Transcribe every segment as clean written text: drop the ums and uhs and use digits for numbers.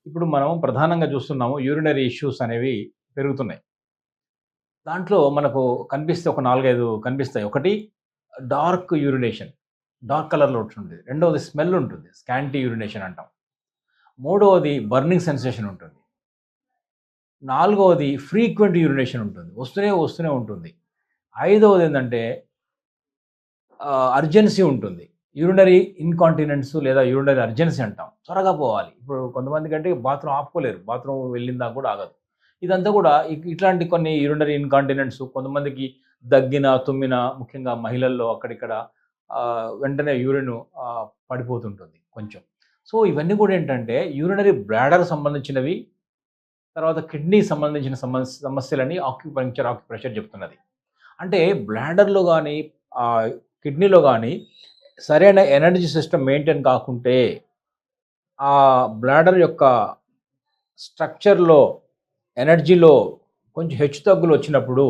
ఇప్పుడు మనం ప్రధానంగా చూస్తున్నాము యూరినరీ ఇష్యూస్ అనేవి పెరుగుతున్నాయి. దాంట్లో మనకు కనిపిస్తే ఒక 4, 5 కనిపిస్తాయి. ఒకటి డార్క్ యూరినేషన్. డార్క్ కలర్‌లో ఉంటుంది. రెండవది స్మెల్ ఉంటుంది. స్కాంటీ యూరినేషన్ అంటాం. మూడవది బర్నింగ్ సెన్సేషన్ ఉంటుంది. నాలుగవది ఫ్రీక్వెంట్ యూరినేషన్ ఉంటుంది. వస్తూనే ఉంటుంది. ఐదవదేంటంటే అర్జెన్సీ ఉంటుంది. యూరినరీ ఇన్‌కాంటినెన్స్ లేదా యూరినరీ అర్జెన్సీ అంటాం. త్వరగా పోవాలి. ఇప్పుడు కొంతమందికంటే బాత్రూమ్ ఆపుకోలేరు. బాత్రూమ్ వెళ్ళిన దాకా కూడా ఆగదు. ఇదంతా కూడా ఇట్లాంటి కొన్ని యూరినరీ ఇన్‌కాంటినెన్స్ కొంతమందికి దగ్గిన, తుమ్మిన ముఖ్యంగా మహిళల్లో అక్కడిక్కడ వెంటనే యూరిన్ పడిపోతుంటుంది కొంచెం. సో, ఇవన్నీ కూడా ఏంటంటే యూరినరీ బ్లాడర్ సంబంధించినవి, తర్వాత కిడ్నీకి సంబంధించిన సమస్యలని ఆక్యుప్రెషర్ చెప్తున్నది. అంటే బ్లాడర్‌లో గాని, కిడ్నీలో గాని సరైన ఎనర్జీ సిస్టమ్ మెయింటైన్ కాకుంటే, ఆ బ్లాడర్ యొక్క స్ట్రక్చర్‌లో, ఎనర్జీలో కొంచెం హెచ్చుతగ్గులొచ్చినప్పుడు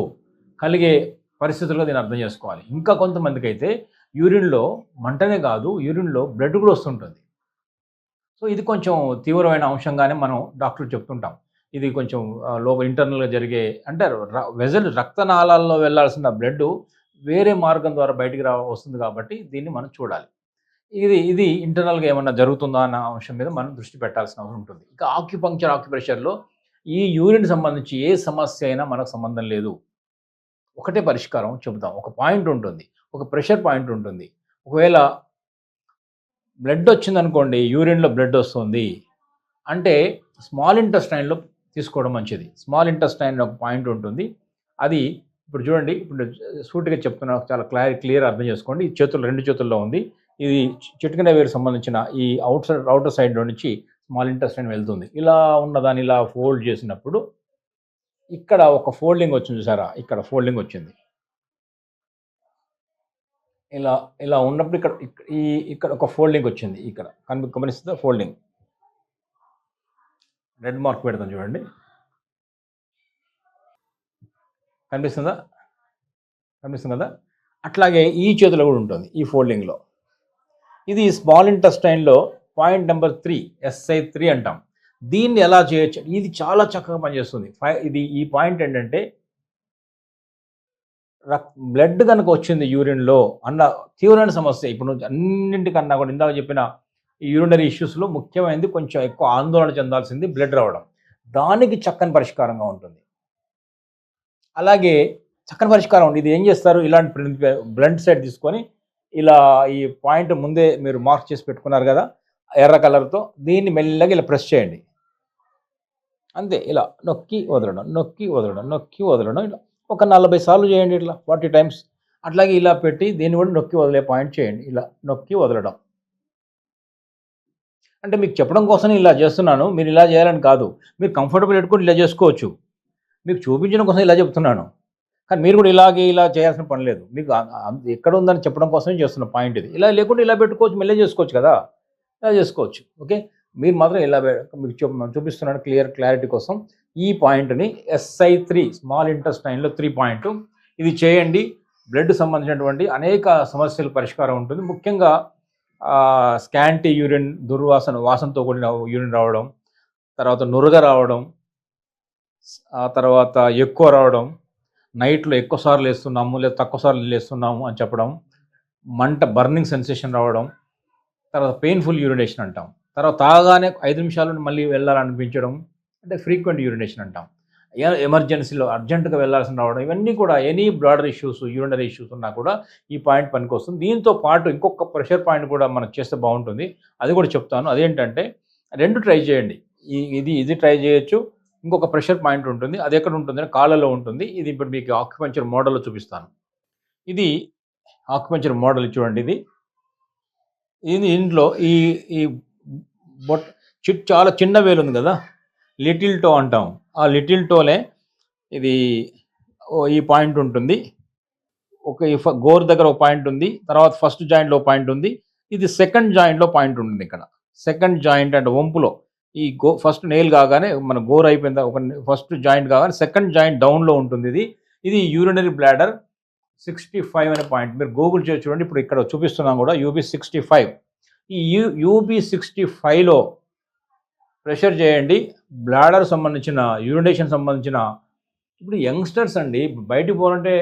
కలిగే పరిస్థితులుగా దీన్ని అర్థం చేసుకోవాలి. ఇంకా కొంతమందికైతే యూరిన్‌లో మంటనే కాదు, యూరిన్‌లో బ్లడ్ కూడా వస్తుంటుంది. సో, ఇది కొంచెం తీవ్రమైన అంశంగానే మనం డాక్టర్‌లు చెప్తుంటాం. ఇది కొంచెం లోపల ఇంటర్నల్‌గా జరిగే అంటే రక్తనాళాల్లో వెళ్ళాల్సిన బ్లడ్డు వేరే మార్గం ద్వారా బయటికి వస్తుంది కాబట్టి దీన్ని మనం చూడాలి. ఇది ఇది ఇంటర్నల్‌గా ఏమన్నా జరుగుతుందా అన్న అంశం మీద మనం దృష్టి పెట్టాల్సిన అవసరం ఉంటుంది. ఇక ఆక్యుప్రెషర్‌లో ఈ యూరిన్ సంబంధించి ఏ సమస్య అయినా మనకు సంబంధం లేదు. ఒకటే పరిష్కారం చెబుతాం. ఒక పాయింట్ ఉంటుంది. ఒక ప్రెషర్ పాయింట్ ఉంటుంది. ఒకవేళ బ్లడ్ వచ్చిందనుకోండి, యూరిన్‌లో బ్లడ్ వస్తుంది. అంటే స్మాల్ ఇంటెస్టైన్‌లో తీసుకోవడం మంచిది. స్మాల్ ఇంటెస్టైన్ ఒక పాయింట్ ఉంటుంది. అది ఇప్పుడు చూడండి, ఇప్పుడు సూటిగా చెప్తున్నా, చాలా క్లియర్ అర్థం చేసుకోండి. ఈ చేతులు 2 చేతుల్లో ఉంది. ఇది చిటికెన వేరుకు సంబంధించిన ఈ ఔటర్ సైడ్‌లో నుంచి స్మాల్ ఇంటెస్టైన్ వెళ్తుంది. ఇలా ఉన్నదాన్ని ఇలా ఫోల్డ్ చేసినప్పుడు ఇక్కడ ఒక ఫోల్డింగ్ వచ్చింది చూసారా? ఇక్కడ ఫోల్డింగ్ వచ్చింది. ఇలా ఇలా ఉన్నప్పుడు ఇక్కడ ఒక ఫోల్డింగ్ వచ్చింది. ఇక్కడ గమనిస్తుందా ఫోల్డింగ్? రెడ్ మార్క్ పెడతాను చూడండి. కనిపిస్తుందా? కనిపిస్తుంది కదా? అట్లాగే ఈ చేతిలో కూడా ఉంటుంది ఈ ఫోల్డింగ్‌లో. ఇది స్మాల్ ఇంటెస్టైన్‌లో పాయింట్ నంబర్ 3 SI3 అంటాం. దీన్ని ఎలా చేయొచ్చు? ఇది చాలా చక్కగా పనిచేస్తుంది. ఈ పాయింట్ ఏంటంటే బ్లడ్ గనుక వచ్చింది యూరిన్‌లో అన్న తీవ్రమైన సమస్య. ఇప్పుడు అన్నింటికన్నా కూడా ఇందాక చెప్పిన ఈ యూరినరీ ఇష్యూస్‌లో ముఖ్యమైనది, కొంచెం ఎక్కువ ఆందోళన చెందాల్సింది బ్లడ్ రావడం. దానికి చక్కని పరిష్కారంగా ఉంటుంది. అలాగే చక్కని పరిష్కారం ఉంది. ఇది ఏం చేస్తారు? ఇలాంటి బ్లడ్ సైడ్ తీసుకొని ఇలా ఈ పాయింట్ ముందే మీరు మార్క్ చేసి పెట్టుకున్నారు కదా! ఎర్ర కలర్‌తో దీన్ని మెల్లగా ఇలా ప్రెస్ చేయండి. అంతే, ఇలా నొక్కి వదలడం, నొక్కి వదలడం, నొక్కి వదలడం. ఇలా ఒక 40 సార్లు చేయండి, ఇట్లా 40 టైమ్స్. అట్లాగే ఇలా పెట్టి దీన్ని కూడా నొక్కి వదిలే పాయింట్ చేయండి. ఇలా నొక్కి వదలడం. అంటే మీకు చెప్పడం కోసమే ఇలా చేస్తున్నాను. మీరు ఇలా చేయాలని కాదు. మీరు కంఫర్టబుల్ పెట్టుకొని ఇలా చేసుకోవచ్చు. మీకు చూపించడం కోసం ఇలా చెప్తున్నాను. కానీ మీరు కూడా ఇలా చేయాల్సిన పని లేదు. మీకు ఎక్కడ ఉందని చెప్పడం కోసమే చేస్తున్న పాయింట్ ఇది. ఇలా లేకుంటే ఇలా పెట్టుకోవచ్చు, మెల్లగా చేసుకోవచ్చు కదా! ఇలా చేసుకోవచ్చు. ఓకే. మీరు మాత్రం ఇలా మీకు చూపిస్తున్నాను క్లారిటీ కోసం. ఈ పాయింట్‌ని SI3 స్మాల్ ఇంటెస్టైన్‌లో 3 పాయింట్ ఇది చేయండి. బ్లడ్ సంబంధించినటువంటి అనేక సమస్యలు పరిష్కారం ఉంటుంది. ముఖ్యంగా స్కాంటీ యూరిన్, వాసనతో కూడిన యూరిన్ రావడం, తర్వాత నురగ రావడం, ఆ తర్వాత ఎక్కువ రావడం, నైట్‌లో ఎక్కువ సార్లు లేస్తున్నాము లేదా తక్కువ సార్లు లేస్తున్నాము అని చెప్పడం, బర్నింగ్ సెన్సేషన్ రావడం, తర్వాత పెయిన్‌ఫుల్ యూరినేషన్ అంటాం. తర్వాత తాగగానే 5 నిమిషాలు మళ్ళీ వెళ్ళాలనిపించడం, అంటే ఫ్రీక్వెంట్ యూరినేషన్ అంటాం. ఎమర్జెన్సీలో అర్జెంట్‌గా వెళ్ళాల్సి రావడం, ఇవన్నీ కూడా any bladder issues, urinary issues ఉన్నా కూడా ఈ పాయింట్ పనికొస్తుంది. దీంతో పాటు ఇంకొక ప్రెషర్ పాయింట్ కూడా మనం చేస్తే బాగుంటుంది. అది కూడా చెప్తాను. అదేంటంటే 2 ట్రై చేయండి. ఇది ట్రై చేయొచ్చు. ఇంకొక ప్రెషర్ పాయింట్ ఉంటుంది. అది ఎక్కడ ఉంటుందంటే కాళ్ళలో ఉంటుంది. ఇది ఇప్పుడు మీకు ఆక్యుపంక్చర్ మోడల్‌లో చూపిస్తాను. ఇది ఆక్యుపంక్చర్ మోడల్ చూడండి ఇది. ఇంట్లో ఈ ఈ బొట్ చాలా చిన్న వేలు ఉంది కదా! లిటిల్ టో అంటాం. ఆ లిటిల్ టోలే ఇది ఈ పాయింట్ ఉంటుంది. గోరు దగ్గర ఒక పాయింట్ ఉంది. తర్వాత ఫస్ట్ జాయింట్‌లో పాయింట్ ఉంది. ఇది సెకండ్ జాయింట్‌లో పాయింట్ ఉంటుంది ఇక్కడ. సెకండ్ జాయింట్ అంటే వంపులో ఫస్ట్ నెయిల్ కాగానే మన గోరు అయిపోయిన ఫస్ట్ జాయింట్ కాగానే సెకండ్ జాయింట్ డౌన్‌లో ఉంటుంది ఇది. ఇది యూరినరీ బ్లాడర్ 65 అనే పాయింట్. మీరు గూగుల్ చేసి చూడండి. ఇప్పుడు ఇక్కడ చూపిస్తున్నాం కూడా UB65. ఈ UB65లో ప్రెషర్ చేయండి. బ్లాడర్ సంబంధించిన యూరినేషన్ సంబంధించిన ఇప్పుడు యంగ్‌స్టర్స్ అండి బయటికి పోవాలంటే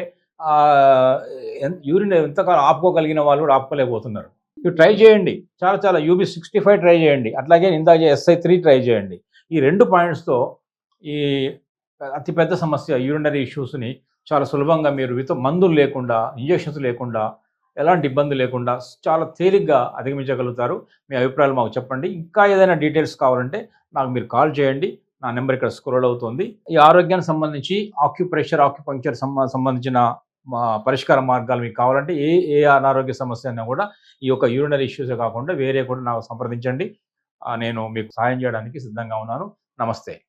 యూరిన్ ఎంతకాలం ఆపుకోగలిగిన వాళ్ళు కూడా ఆపుకోలేకపోతున్నారు. ఇవి ట్రై చేయండి. చాలా చాలా UB65 ట్రై చేయండి. అట్లాగే ఇందాక SI3 ట్రై చేయండి. ఈ 2 పాయింట్స్‌తో ఈ అతి పెద్ద సమస్య యూరినరీ ఇష్యూస్‌ని చాలా సులభంగా మీరు మందులు లేకుండా, ఇంజెక్షన్స్ లేకుండా, ఎలాంటి ఇబ్బంది లేకుండా చాలా తేలిగ్గా అధిగమించగలుగుతారు. మీ అభిప్రాయాలు మాకు చెప్పండి. ఇంకా ఏదైనా డీటెయిల్స్ కావాలంటే నాకు మీరు కాల్ చేయండి. నా నెంబర్ ఇక్కడ స్క్రోల్ అవుతుంది. ఈ ఆరోగ్యానికి సంబంధించి ఆక్యుపంక్చర్ సంబంధించిన పరిష్కార మార్గాలు మీకు కావాలంటే ఏ అనారోగ్య సమస్య అయినా కూడా ఈ యొక్క యూరినరీ ఇష్యూసే కాకుండా వేరే కూడా నాకు సంప్రదించండి. నేను మీకు సహాయం చేయడానికి సిద్ధంగా ఉన్నాను. నమస్తే.